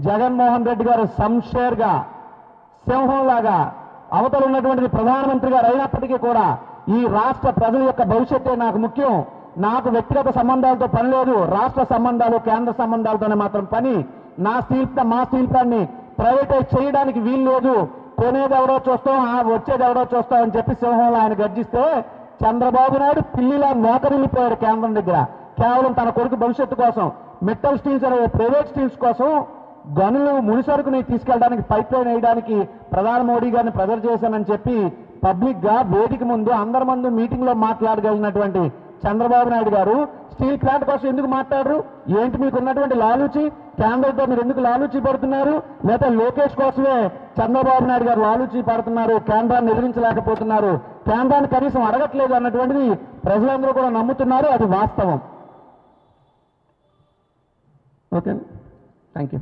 జగన్మోహన్ రెడ్డి గారు సంషేర్గా సింహంలాగా అవతల ఉన్నటువంటి ప్రధానమంత్రి గారు అయినప్పటికీ కూడా ఈ రాష్ట్ర ప్రజల యొక్క భవిష్యత్తే నాకు ముఖ్యం, నాకు వ్యక్తిగత సంబంధాలతో పని లేదు, రాష్ట్ర సంబంధాలు కేంద్ర సంబంధాలతోనే మాత్రం పని, మా స్టీల్ ప్లాంట్ని ప్రైవేటైజ్ చేయడానికి వీలు లేదు, కొనేది ఎవరో చూస్తాం వచ్చేది ఎవరో చూస్తాం అని చెప్పి సింహంలో ఆయన గర్జిస్తే చంద్రబాబు నాయుడు పిల్లిలా మోకరిల్లిపోయాడు కేంద్రం దగ్గర. కేవలం తన కొడుకు భవిష్యత్తు కోసం మెటల్ స్టీల్స్ అనే ప్రైవేట్ స్టీల్స్ కోసం గనులు ముడిసరుకుని తీసుకెళ్ళడానికి పైప్ లైన్ వేయడానికి ప్రధాని మోడీ గారిని ప్రెజర్ చేశానని చెప్పి పబ్లిక్ గా వేదిక ముందు అందరి ముందు మీటింగ్ లో మాట్లాడగలిగినటువంటి చంద్రబాబు నాయుడు గారు స్టీల్ ప్లాంట్ కోసం ఎందుకు మాట్లాడరు? ఏంటి మీకు ఉన్నటువంటి లాలూచి? కేంద్రంతో మీరు ఎందుకు లాలూచి పడుతున్నారు? లేదా లోకేష్ కోసమే చంద్రబాబు నాయుడు గారు లాలూచి పడుతున్నారు, కేంద్రాన్ని ఎదిరించలేకపోతున్నారు, కేంద్రాన్ని కనీసం అడగట్లేదు అన్నటువంటిది ప్రజలందరూ కూడా నమ్ముతున్నారు. అది వాస్తవం. Okay, thank you.